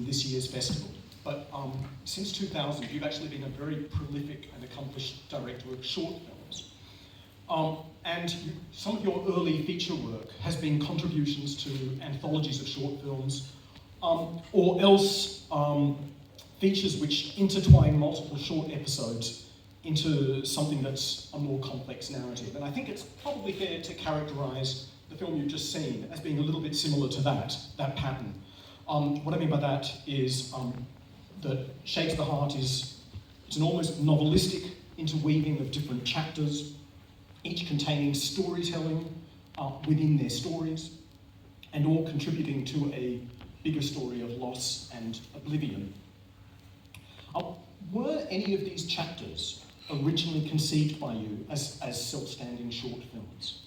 this year's festival. But since 2000, you've actually been a very prolific and accomplished director of short films. And some of your early feature work has been contributions to anthologies of short films, or else features which intertwine multiple short episodes into something that's a more complex narrative. And I think it's probably fair to characterize the film you've just seen as being a little bit similar to that pattern. What I mean by that is that Shades of the Heart it's an almost novelistic interweaving of different chapters, each containing storytelling within their stories, and all contributing to a bigger story of loss and oblivion. Were any of these chapters originally conceived by you as self-standing short films?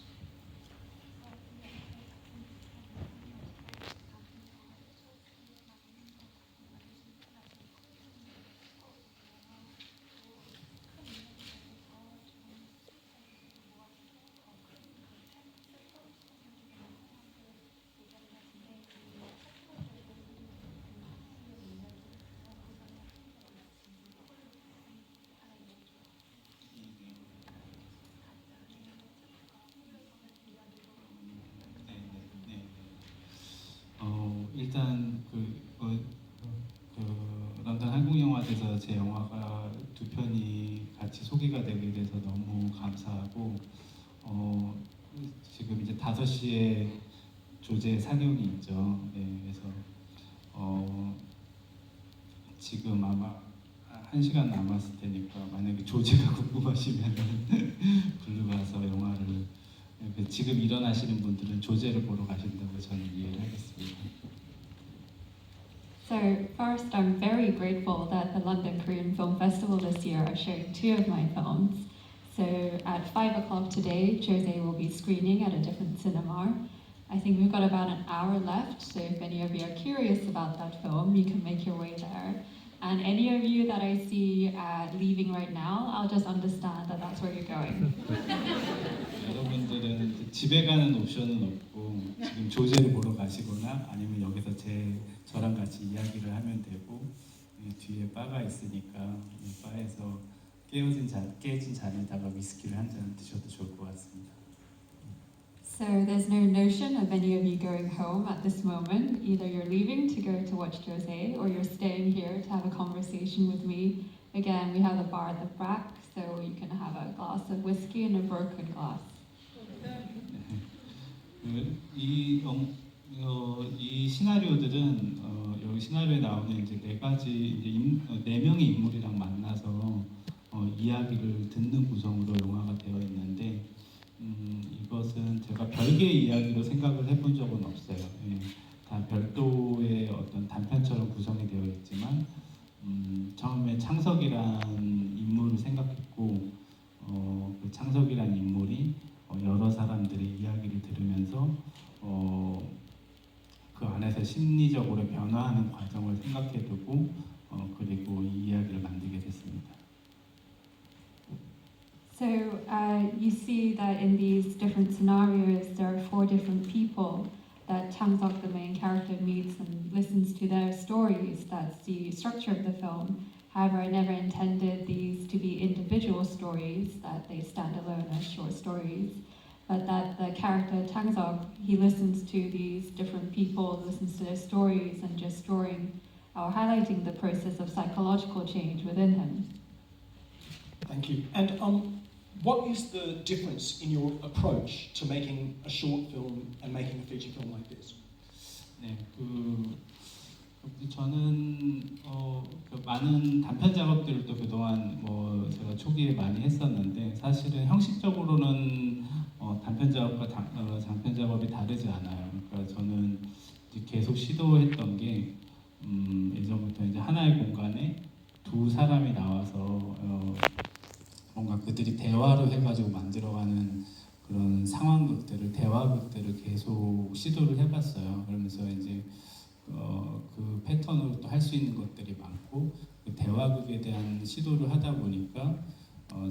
일단 런던 한국영화제에서 제 영화가 두 편이 같이 소개가 되게 돼서 너무 감사하고 지금 이제 5시에 조제 상영이 있죠. 네, 그래서 지금 아마 1시간 남았을 테니까 만약에 조제가 궁금하시면 불러와서 영화를 지금 일어나시는 분들은 조제를 보러 가신다고 저는 이해를 하겠습니다. So first, I'm very grateful that the London Korean Film Festival this year are showing 2 of my films. So at 5 o'clock today, Jose will be screening at a different cinema. I think we've got about an hour left, so if any of you are curious about that film, you can make your way there. And any of you that I see leaving right now, I'll just understand that that's where you're going. 여러분들은 집에 가는 옵션은 없고 지금 조제를 보러 가시거나 아니면 여기서 저랑 같이 이야기를 하면 되고 뒤에 바가 있으니까 바에서 깨진 잔에다가 위스키를 한 잔 드셔도 좋을 것 같습니다. So there's no notion of any of you going home at this moment. Either you're leaving to go to watch Jose or you're staying here to have a conversation with me. Again, we have the bar at the back, so you can have a glass of whiskey and a broken glass. 이 시나리오들은 여기 시나리오에 나오는 이제 4명의 인물이랑 만나서 이야기를 듣는 구성으로 영화가 되어 있는데 이것은 제가 별개의 이야기로 생각을 해본 적은 없어요. 다 별도의 어떤 단편처럼 구성이 되어 있지만 처음에 창석이란 인물을 생각했고 그 창석이란 인물이 여러 사람들의 이야기를 들으면서 그 안에서 심리적으로 변화하는 과정을 생각해두고 그리고 이 이야기를 만들게 됐습니다. So you see that in these different scenarios, there are 4 different people that Chang-seok, the main character, meets and listens to their stories. That's the structure of the film. However, I never intended these to be individual stories, that they stand alone as short stories, but that the character Chang-seok, he listens to these different people, listens to their stories, and just highlighting the process of psychological change within him. Thank you. And what is the difference in your approach to making a short film and making a feature film like this? 네, 저는 많은 단편 작업들을 또 그동안 제가 초기에 많이 했었는데 사실은 형식적으로는 단편 작업과 장편 작업이 다르지 않아요. 그러니까 저는 이제 계속 시도했던 게 예전부터 이제 하나의 공간에 2 사람이 나와서 뭔가 그들이 대화로 해가지고 만들어가는 그런 상황극들을 대화극들을 계속 시도를 해봤어요. 그러면서 이제 그 패턴으로 또 할 수 있는 것들이 많고 그 대화극에 대한 시도를 하다 보니까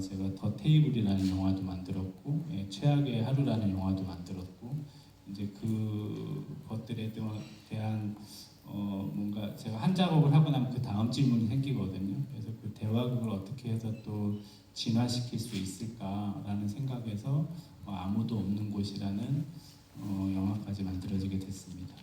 제가 더 테이블이라는 영화도 만들었고 최악의 하루라는 영화도 만들었고 이제 그 것들에 대한 뭔가 제가 한 작업을 하고 나면 그 다음 질문이 생기거든요. 그래서 그 대화극을 어떻게 해서 또 진화시킬 수 있을까라는 생각에서 아무도 없는 곳이라는 영화까지 만들어지게 됐습니다.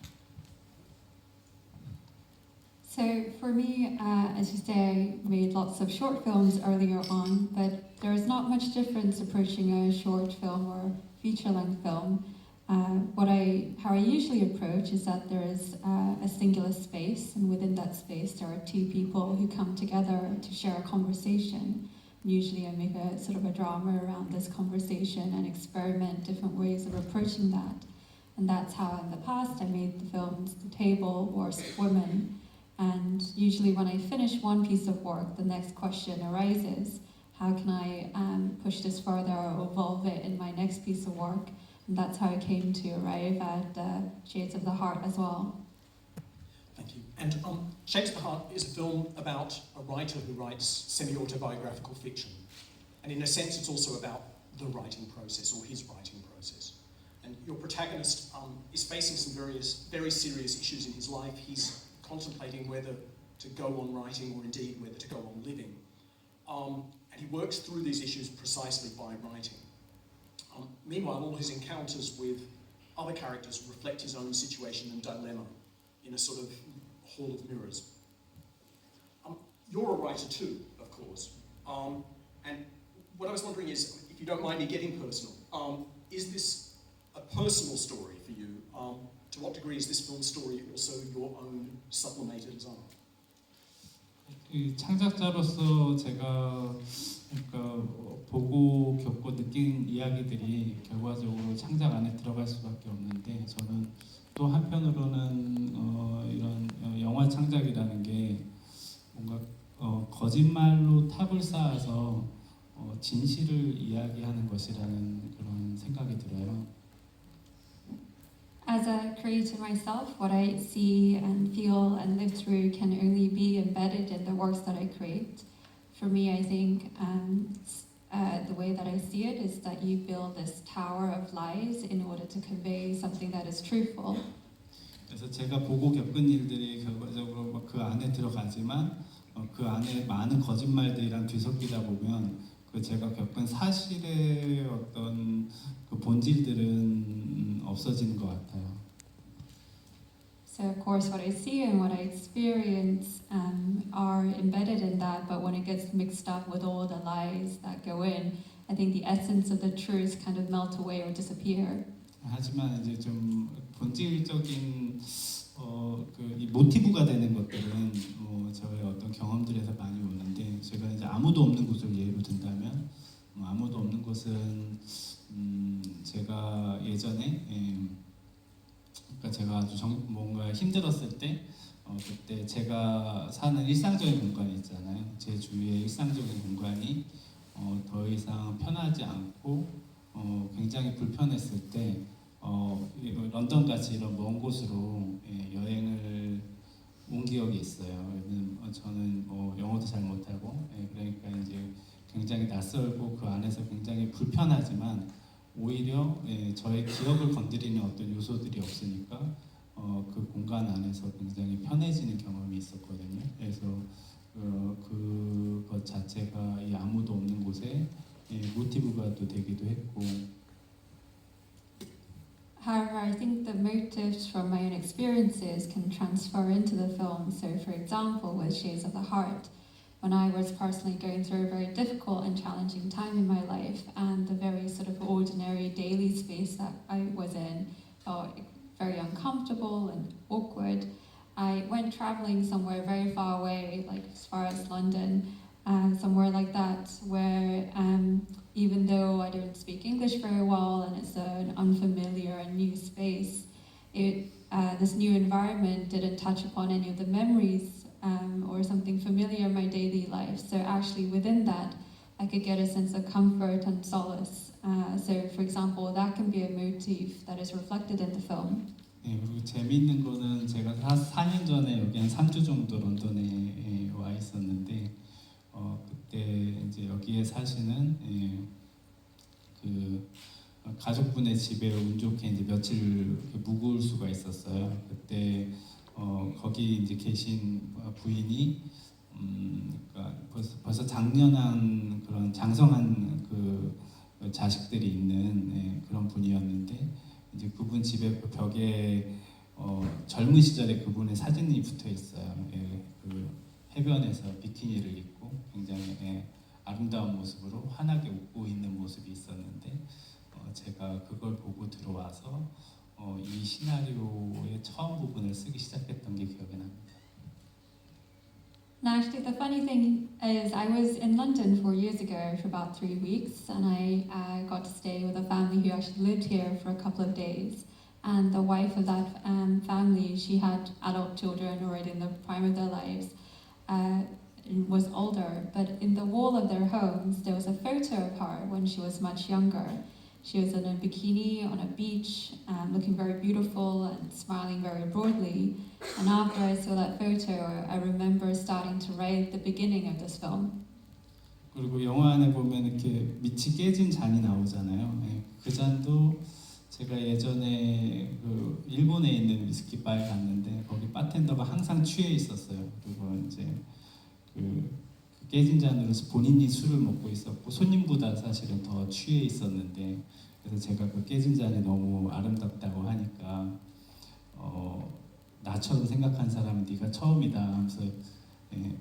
So for me, as you say, I made lots of short films earlier on, but there's not much difference approaching a short film or feature-length film. How I usually approach is that there is a singular space, and within that space there are two people who come together to share a conversation. Usually I make a sort of a drama around this conversation and experiment different ways of approaching that. And that's how in the past I made the films The Table or Women. And usually when I finish one piece of work, the next question arises: how can I push this further or evolve it in my next piece of work? And that's how I came to arrive at Shades of the Heart as well. Thank you. And Shades of the Heart is a film about a writer who writes semi-autobiographical fiction. And in a sense, it's also about the writing process, or his writing process. And your protagonist is facing some very serious issues in his life. He's contemplating whether to go on writing or indeed whether to go on living. And he works through these issues precisely by writing. Meanwhile, all his encounters with other characters reflect his own situation and dilemma in a sort of hall of mirrors. You're a writer too, of course. And what I was wondering is, if you don't mind me getting personal, is this a personal story for you? To what degree is this film story also your own sublimated as art? 이 창작자로서 제가 그러니까 보고 겪고 느낀 이야기들이 결과적으로 창작 안에 들어갈 수밖에 없는데, 저는 또 한편으로는 이런 영화 창작이라는 게 뭔가 거짓말로 탑을 쌓아서 진실을 이야기하는 것이라는 그런 생각이 들어요. As a creator myself, what I see and feel and live through can only be embedded in the works that I create. For me, I think the way that I see it is that you build this tower of lies in order to convey something that is truthful. 그래서 제가 보고 겪은 일들이 결과적으로 그 안에 들어가지만 그 안에 많은 거짓말들이랑 뒤섞이다 보면 그 제가 겪은 사실의 어떤 그 본질들은 없어지는 것 같아요. So of course what I see and what I experience are embedded in that, but when it gets mixed up with all the lies that go in, I think the essence of the truth kind of melt away or disappear. 하지만 이제 좀 본질적인 이 모티브가 되는 것들은 저의 어떤 경험들에서 많이 오는데, 제가 이제 아무도 없는 곳을 예로 든다면 아무도 없는 곳은 제가 예전에 그러니까 제가 아주 뭔가 힘들었을 때 그때 제가 사는 일상적인 공간이 있잖아요. 제 주위의 일상적인 공간이 더 이상 편하지 않고 굉장히 불편했을 때 런던 같이 이런 먼 곳으로 여행을 온 기억이 있어요. 저는 영어도 잘 못하고 그러니까 이제 굉장히 낯설고 그 안에서 굉장히 불편하지만 오히려 저의 기억을 건드리는 어떤 요소들이 없으니까 그 공간 안에서 굉장히 편해지는 경험이 있었거든요. 그래서 그것 자체가 이 아무도 없는 곳에 모티브가 또 되기도 했고. However, I think the motives from my own experiences can transfer into the film. So, for example, with Shades of the Heart, when I was personally going through a very difficult and challenging time in my life, and the very sort of ordinary daily space that I was in felt very uncomfortable and awkward, I went traveling somewhere very far away, like as far as London, somewhere like that, where even though I don't speak English very well and it's an unfamiliar and new space, this new environment didn't touch upon any of the memories or something familiar in my daily life. So actually within that, I could get a sense of comfort and solace. So for example, that can be a motif that is reflected in the film. 네, 그리고 재미있는 거는 제가 4년 전에 여기 한 3주 정도 런던에 와 있었는데 그때 이제 여기에 사시는 그 가족분의 집에 운 좋게 이제 며칠 묵을 수가 있었어요. 그때 거기 이제 계신 부인이 그러니까 벌써 장년한 그런 장성한 그 자식들이 있는 그런 분이었는데 이제 그분 집에 그 벽에 젊은 시절에 그분의 사진이 붙어 있어요. 그 해변에서 비키니를 입고 굉장히 아름다운 모습으로 환하게 웃고 있는 모습이 있었는데 제가 그걸 보고 들어와서 이 시나리오의 처음 부분을 쓰기 시작했던 게 기억이 납니다. And actually, the funny thing is, I was in London 4 years ago for about 3 weeks, and I got to stay with a family who actually lived here for a couple of days. And the wife of that family, she had adult children already in the prime of their lives, and was older. But in the wall of their homes, there was a photo of her when she was much younger. She was in a bikini on a beach, looking very beautiful and smiling very broadly. And after I saw that photo, I remember starting to write the beginning of this film. 그리고 영화 안에 보면 이렇게 밑이 깨진 잔이 나오잖아요. 그 잔도 제가 예전에 그 일본에 있는 위스키 바에 갔는데 거기 바텐더가 항상 취해 있었어요. 그리고 이제 그 깨진 잔으로 본인이 술을 먹고 있었고 손님보다 사실은 더 취해 있었는데 그래서 제가 그 깨진 잔이 너무 아름답다고 하니까 나처럼 생각한 사람은 네가 처음이다 하면서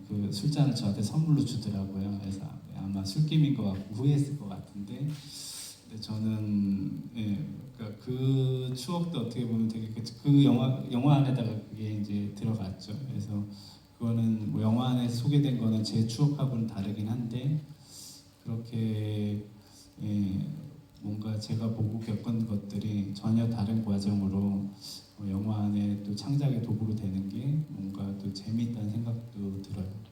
그 술잔을 저한테 선물로 주더라고요. 그래서 아마 술김인 것 같고 후회했을 것 같은데 근데 저는 그러니까 그 추억도 어떻게 보면 되게 그 영화 안에다가 그게 이제 들어갔죠. 그래서 그거는 뭐 영화 안에 소개된 거는 제 추억하고는 다르긴 한데 그렇게 뭔가 제가 보고 겪은 것들이 전혀 다른 과정으로 영화 안에 또 창작의 도구로 되는 게 뭔가 또 재미있다는 생각도 들어요.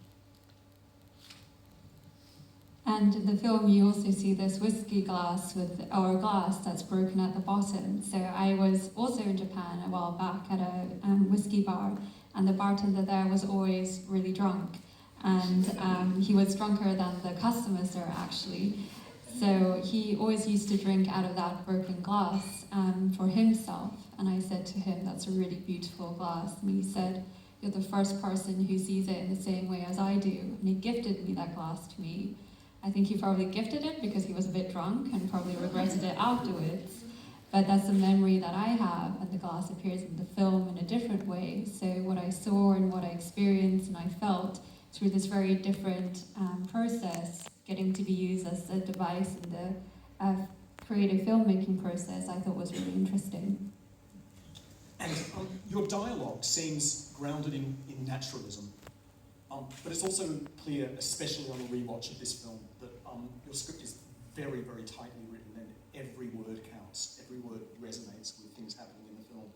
And in the film, you also see this whiskey glass or glass that's broken at the bottom. So I was also in Japan a while back at a whiskey bar, and the bartender there was always really drunk, and he was drunker than the customers there actually. So he always used to drink out of that broken glass for himself. And I said to him, "That's a really beautiful glass." And he said, "You're the first person who sees it in the same way as I do." And he gifted me that glass to me. I think he probably gifted it because he was a bit drunk and probably regretted it afterwards. But that's a memory that I have, and the glass appears in the film in a different way. So what I saw and what I experienced and I felt through this very different process, getting to be used as a device in the creative filmmaking process, I thought was really interesting. And your dialogue seems grounded in naturalism, but it's also clear, especially on a rewatch of this film, that your script is very, very tightly written and every word counts, every word resonates with things happening in the film.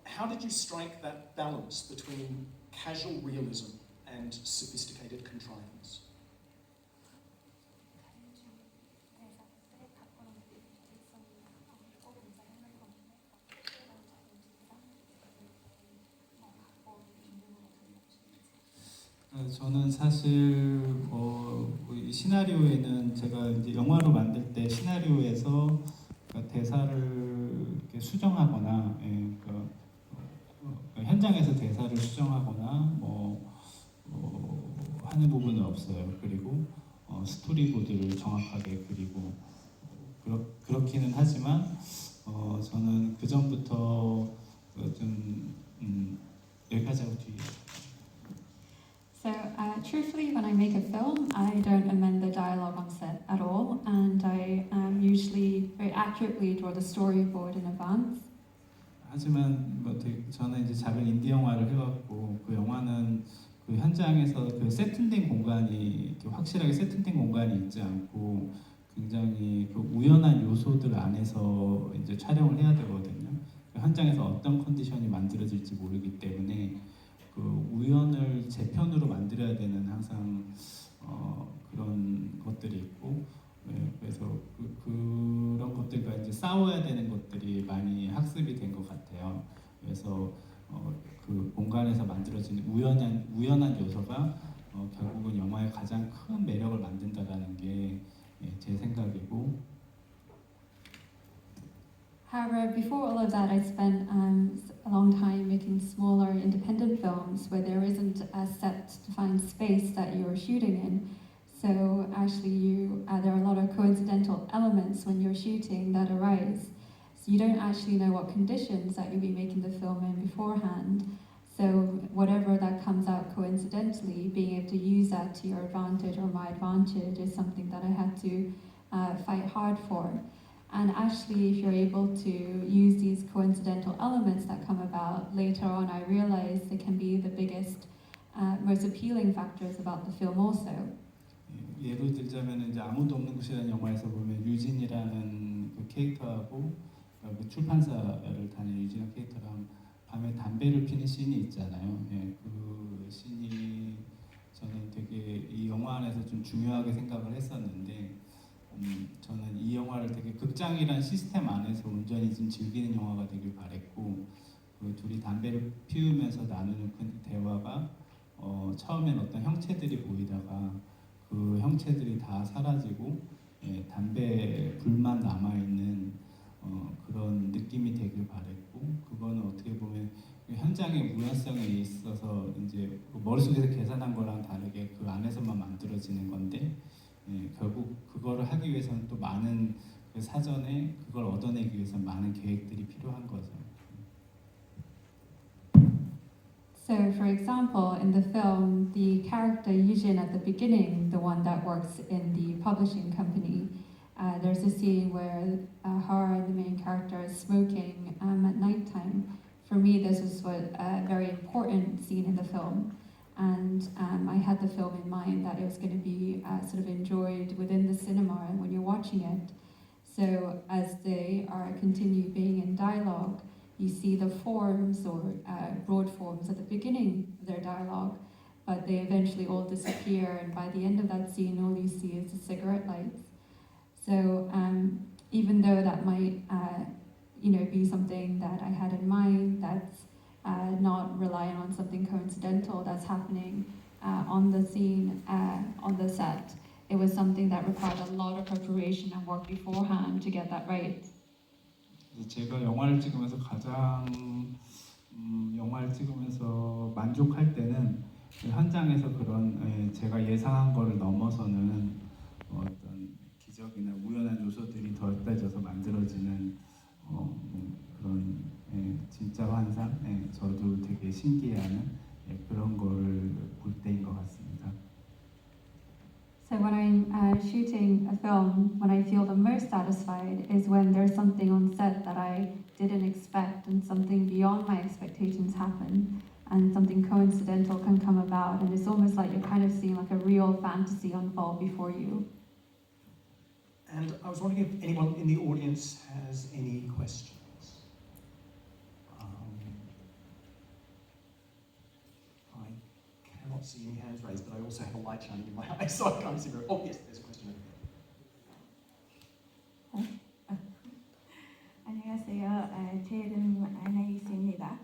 How did you strike that balance between casual realism and sophisticated contrivance? 저는 사실 이 시나리오에는 제가 이제 영화로 만들 때 시나리오에서 그러니까 대사를 이렇게 수정하거나 현장에서 대사를 수정하거나 하는 부분은 없어요. 그리고 스토리보드를 정확하게 그리고 그렇기는 하지만 저는 그 전부터 여기까지 하고 뒤에. So truthfully, when I make a film, I don't amend the dialogue on set at all, and I usually very accurately draw the storyboard in advance. 하지만 저는 이제 작은 인디 영화를 해왔고 그 영화는 그 현장에서 그 세팅된 공간이 확실하게 세팅된 공간이 있지 않고 굉장히 그 우연한 요소들 안에서 이제 촬영을 해야 되거든요. 그 현장에서 어떤 컨디션이 만들어질지 모르기 때문에 그 우연을 제 편으로 만들어야 되는 항상 그런 것들이 있고 그래서 그런 것들과 이제 싸워야 되는 것들이 많이 학습이 된 것 같아요. 그래서 그 공간에서 만들어지는 우연한 요소가 결국은 영화의 가장 큰 매력을 만든다라는 게 제 생각이고 However, before all of that, I spent a long time making smaller independent films where there isn't a set defined space that you're shooting in. So actually, there are a lot of coincidental elements when you're shooting that arise. So you don't actually know what conditions that you'll be making the film in beforehand. So whatever that comes out coincidentally, being able to use that to your advantage or my advantage is something that I had to fight hard for. And actually, if you're able to use these coincidental elements that come about, later on I realized they can be the biggest, most appealing factors about the film also. 예를 들자면 이제 아무도 없는 곳이라는 영화에서 보면 유진이라는 그 캐릭터하고 그 출판사를 다니는 유진이라는 캐릭터랑 밤에 담배를 피는 씬이 있잖아요. 예, 그 씬이 저는 되게 이 영화 안에서 좀 중요하게 생각을 했었는데 저는 이 영화를 되게 극장이란 시스템 안에서 온전히 좀 즐기는 영화가 되길 바랬고 그 둘이 담배를 피우면서 나누는 그 대화가 처음엔 어떤 형체들이 보이다가 그 형체들이 다 사라지고 예, 담배 불만 남아있는 그런 느낌이 되길 바랬고 그거는 어떻게 보면 현장의 무연성에 있어서 이제 머릿속에서 계산한 거랑 다르게 그 안에서만 만들어지는 건데 예, 결국 그거를 하기 위해서는 또 많은 그 사전에 그걸 얻어내기 위해서 많은 계획들이 필요한 거죠. So, for example, in the film, the character Yujin at the beginning, the one that works in the publishing company, there's a scene where her, the main character, is smoking at nighttime. For me, this was a very important scene in the film. And I had the film in mind that it was going to be sort of enjoyed within the cinema when you're watching it. So as they are continue being in dialogue, you see the forms or broad forms at the beginning of their dialogue, but they eventually all disappear, and by the end of that scene, all you see is the cigarette lights. So even though that might be something that I had in mind, that's not relying on something coincidental that's happening on the scene, on the set. It was something that required a lot of preparation and work beforehand to get that right. 제가 영화를 찍으면서 가장 영화를 찍으면서 만족할 때는 현장에서 그런 제가 예상한 거를 넘어서는 어떤 기적이나 우연한 요소들이 더해져서 만들어지는 그런 진짜 환상, 저도 되게 신기해하는 그런 거를 볼 때인 것 같습니다. So when I'm shooting a film, when I feel the most satisfied is when there's something on set that I didn't expect and something beyond my expectations happen and something coincidental can come about, and it's almost like you're kind of seeing like a real fantasy unfold before you. And I was wondering if anyone in the audience has any questions. I cannot see any hands raised, but I also have a light shining in my eyes, so I can't see very. Oh yes, there's a question over there. 안녕하세요. 제 이름은 아나이스입니다.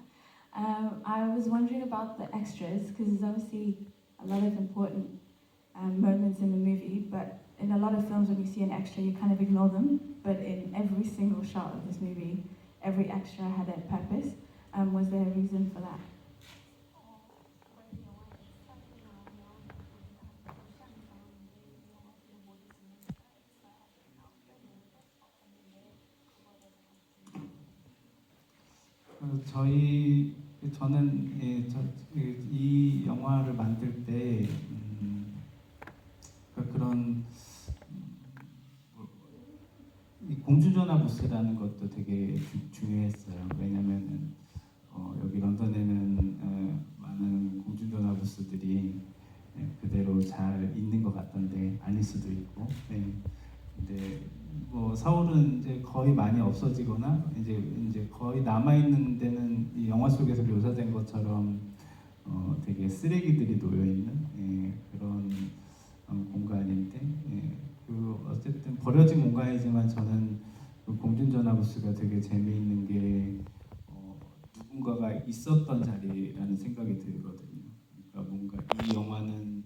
I was wondering about the extras because there's obviously a lot of important moments in the movie, but in a lot of films when you see an extra you kind of ignore them, but in every single shot of this movie, every extra had a purpose. Was there a reason for that? 저는 이 영화를 만들 때 그런 이 공중전화 부스라는 것도 되게 중요했어요. 왜냐면은 여기 런던에는 많은 공중전화 부스들이 그대로 잘 있는 것 같던데 아닐 수도 있고. 근데 뭐 서울은 이제 거의 많이 없어지거나 이제 거의 남아 있는 데는 이 영화 속에서 묘사된 것처럼 되게 쓰레기들이 놓여 있는 그런 공간인데 그 어쨌든 버려진 공간이지만 저는 그 공중전화 부스가 되게 재미있는 게 누군가가 있었던 자리라는 생각이 들거든요. 그러니까 뭔가 이 영화는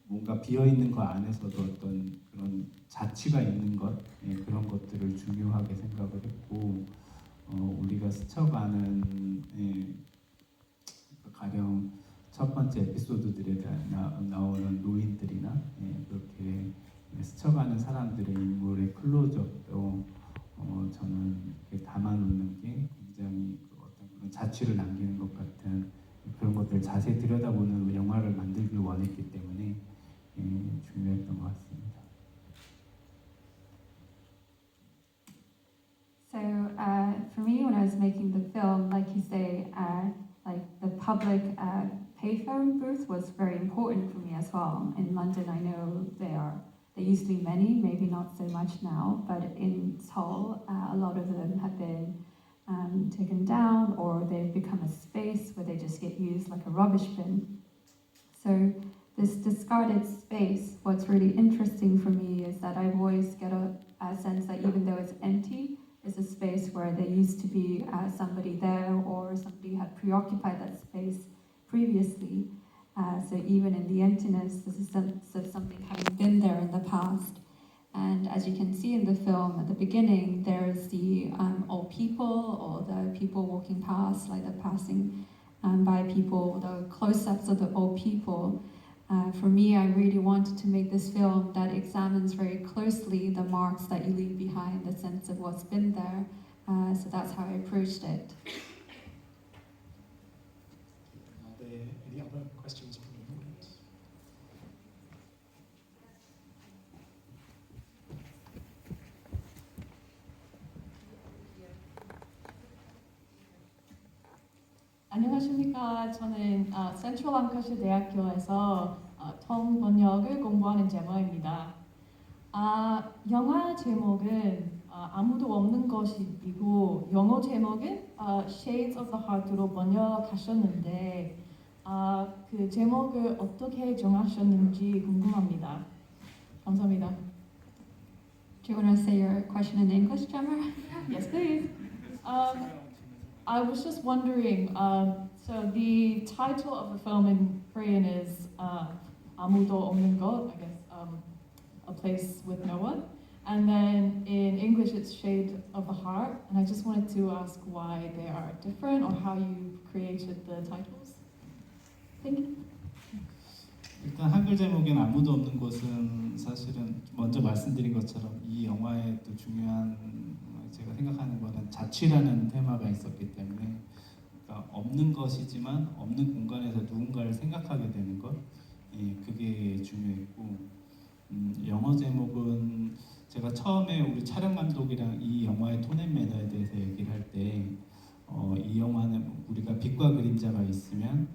뭔가 비어 있는 거 안에서도 어떤 그런 자취가 있는 것, 예, 그런 것들을 중요하게 생각을 했고, 우리가 스쳐가는, 예, 가령 첫 번째 에피소드들에 나오는 노인들이나, 예, 그렇게 스쳐가는 사람들의 인물의 클로즈업도 저는 이렇게 담아놓는 게 굉장히 어떤 그런 자취를 남기는 것 같은 그런 것들 자세히 들여다보는 영화를 만들길 원했기 때문에 중요했던 것 같습니다. So for me, when I was making the film, like you say, like the public payphone booth was very important for me as well. In London, I know there used to be many, maybe not so much now, but in Seoul, a lot of them have been taken down, or they've become a space where they just get used like a rubbish bin. So this discarded space, what's really interesting for me is that I always get a sense that even though it's empty, it's a space where there used to be somebody there, or somebody had preoccupied that space previously. So even in the emptiness, this is sense of something having been there in the past. And as you can see in the film, at the beginning, there's the old people, or the people walking past, like they're passing by people, the close-ups of the old people. For me, I really wanted to make this film that examines very closely the marks that you leave behind, the sense of what's been there. So that's how I approached it. Are there any other questions from the audience? 안녕하십니까. 저는 센트럴 랑카셔 대학교에서 통 번역을 공부하는 제모입니다. 영화 제목은 아무도 없는 것이고, 영어 제목은 Shades of the Heart로 번역하셨는데 그 제목을 어떻게 정하셨는지 궁금합니다. 감사합니다. Do you want to say your question in English, Gemma? Yes, please. I was just wondering, so the title of the film in Korean is 아무도 없는 것, I guess, a place with no one. And then in English it's Shade of the Heart. And I just wanted to ask why they are different, or how you created the titles. Thank you. 일단 한글 제목엔 아무도 없는 곳은 사실은 먼저 말씀드린 것처럼 이 영화의 또 중요한 제가 생각하는 거는 자취라는 테마가 있었기 때문에, 그러니까 없는 것이지만 없는 공간에서 누군가를 생각하게 되는 것, 그게 중요했고, 영어 제목은 제가 처음에 우리 촬영 감독이랑 이 영화의 톤 앤 매너에 대해서 얘기를 할 때 이 영화는 우리가 빛과 그림자가 있으면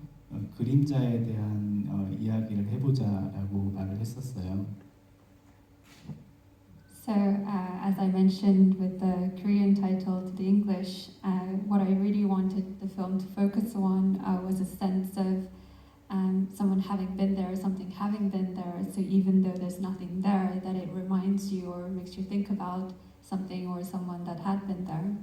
그림자에 대한 이야기를 해보자라고 말을 했었어요. So, as I mentioned with the Korean title to the English, what I really wanted the film to focus on was a sense of someone having been there, something having been there. So even though there's nothing there, that it reminds you or makes you think about something or someone that had been there.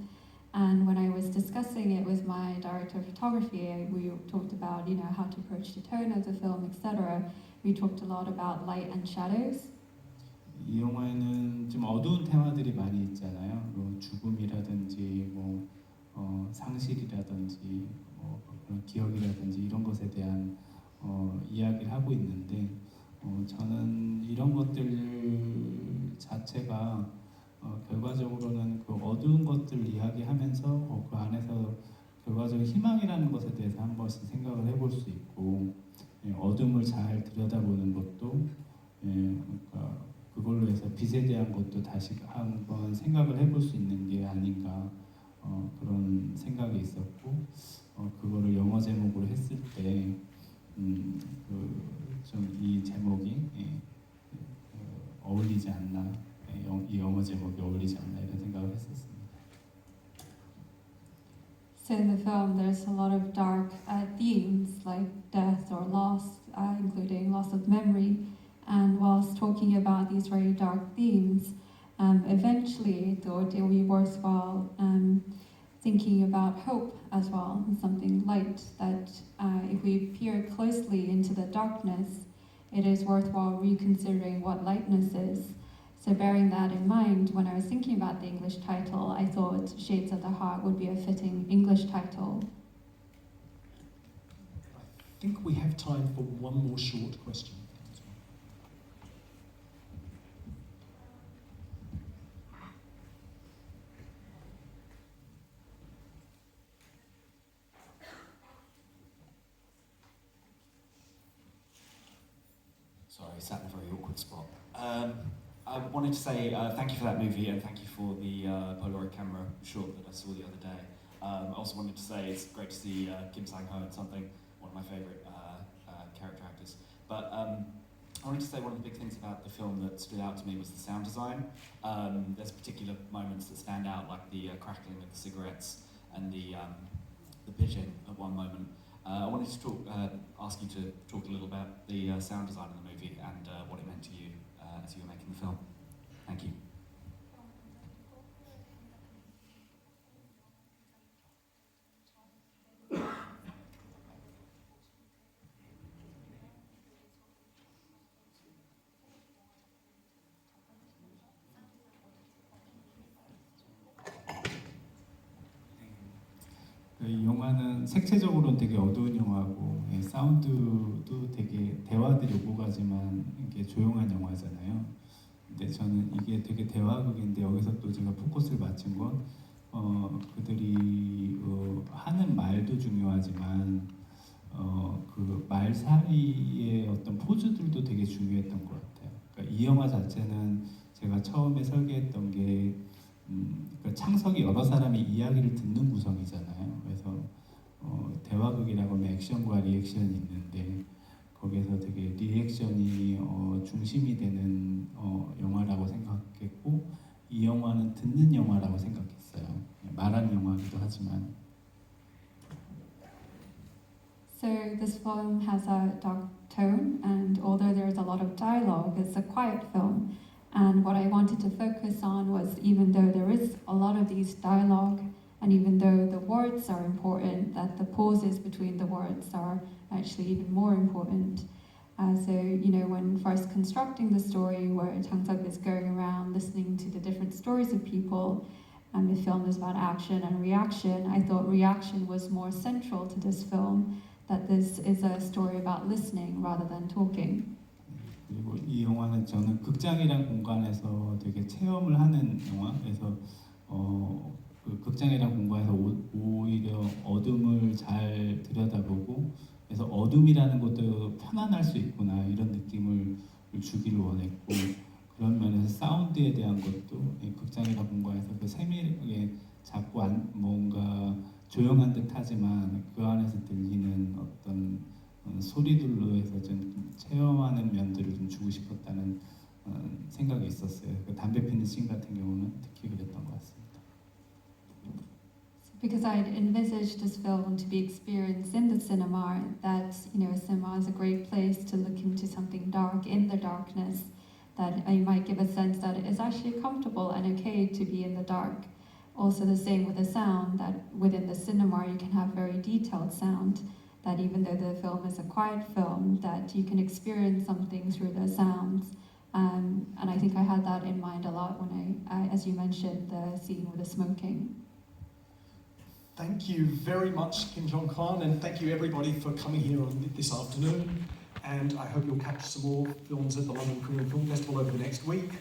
And when I was discussing it with my director of photography, we talked about, how to approach the tone of the film, etc. We talked a lot about light and shadows. 이 영화에는 좀 어두운 테마들이 많이 있잖아요. 뭐 죽음이라든지, 상실이라든지, 그런 기억이라든지 이런 것에 대한 이야기를 하고 있는데, 저는 이런 것들 자체가 결과적으로는 그 어두운 것들을 이야기하면서 그 안에서 결과적으로 희망이라는 것에 대해서 한 번씩 생각을 해볼 수 있고, 어둠을 잘 들여다보는 것도, 그러니까 그걸로 해서 빛에 대한 것도 다시 한번 생각을 해볼 수 있는 게 아닌가, 그런 생각이 있었고, 그거를 영어 제목으로 했을 때 좀 이 제목이 어울리지 않나, 이 영어 제목이 어울리지 않나 이런 생각을 했었습니다. So in the film, there's a lot of dark themes like death or loss, including loss of memory. And whilst talking about these very dark themes, eventually I thought it would be worthwhile thinking about hope as well, and something light, that if we peer closely into the darkness, it is worthwhile reconsidering what lightness is. So bearing that in mind, when I was thinking about the English title, I thought Shades of the Heart would be a fitting English title. I think we have time for one more short question. Sorry, sat in a very awkward spot. I wanted to say thank you for that movie and thank you for the Polaroid camera short that I saw the other day. I also wanted to say it's great to see Kim Sang-ho in something, one of my favourite character actors. But I wanted to say one of the big things about the film that stood out to me was the sound design. There's particular moments that stand out, like the crackling of the cigarettes and the pitching at one moment. I wanted to ask you to talk a little about the sound design of the movie and what it meant to you as you were making the film. Thank you. 이 영화는 색채적으로는 되게 어두운 영화고 사운드도 되게 대화들이 오고 가지만 이게 조용한 영화잖아요. 근데 저는 이게 되게 대화극인데 여기서 또 제가 포커스를 맞춘 건 그들이 하는 말도 중요하지만 그 말 사이의 어떤 포즈들도 되게 중요했던 것 같아요. 그러니까 이 영화 자체는 제가 처음에 설계했던 게 그러니까 창석이 여러 사람이 이야기를 듣는 구성이잖아요. 그래서 대화극이라고 하면 액션과 리액션이 있는데 거기에서 되게 리액션이 중심이 되는 영화라고 생각했고 이 영화는 듣는 영화라고 생각했어요. 말하는 영화이기도 하지만. So this film has a dark tone, and although there's a lot of dialogue, it's a quiet film. And what I wanted to focus on was, even though there is a lot of these dialogue, and even though the words are important, that the pauses between the words are actually even more important. So, you know, when first constructing the story where Chang-seok is going around listening to the different stories of people, and the film is about action and reaction, I thought reaction was more central to this film, that this is a story about listening rather than talking. 그리고 이 영화는 저는 극장이란 공간에서 되게 체험을 하는 영화. 그래서 그 극장이란 공간에서 오히려 어둠을 잘 들여다보고 그래서 어둠이라는 것도 편안할 수 있구나 이런 느낌을 주기를 원했고 그런 면에서 사운드에 대한 것도 극장이란 공간에서 그 세밀하게 자꾸 뭔가 조용한 듯하지만 그 안에서 들리는 어떤 소리들로 해서 좀 체험하는 면들을 좀 주고 싶었다는 생각이 있었어요. 그 담배 피는 씬 같은 경우는 특히 그랬던 것 같습니다. Because I'd envisaged this film to be experienced in the cinema, that, you know, cinema is a great place to look into something dark in the darkness, that you might give a sense that it's actually comfortable and okay to be in the dark. Also the same with the sound, that within the cinema you can have very detailed sound, that even though the film is a quiet film, that you can experience something through the sounds. And I think I had that in mind a lot when I as you mentioned, the scene with the smoking. Thank you very much, Kim Jong-kwan, and thank you everybody for coming here on this afternoon. And I hope you'll catch some more films at the London Korean Film Festival over the next week.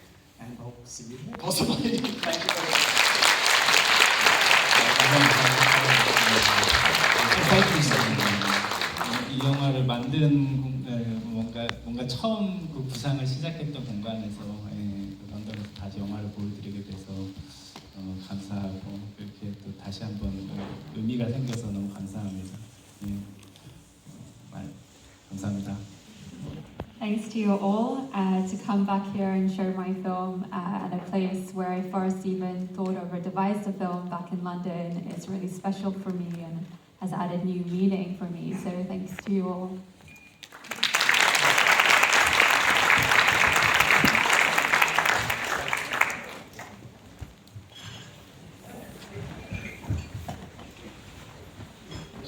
And I'll see you there, possibly. Thank you very much. 이 영화를 만든 뭔가 처음 그 구상을 시작했던 공간에서 그 런던에서 다시 영화를 보여드리게 돼서 감사하고 이렇게 또 다시 한번 의미가 생겨서 너무 감사합니다. 감사합니다. Thanks to you all to come back here and show my film at a place where I first even thought of or devised a film back in London. It's really special for me and has added new meaning for me. So thanks to you all.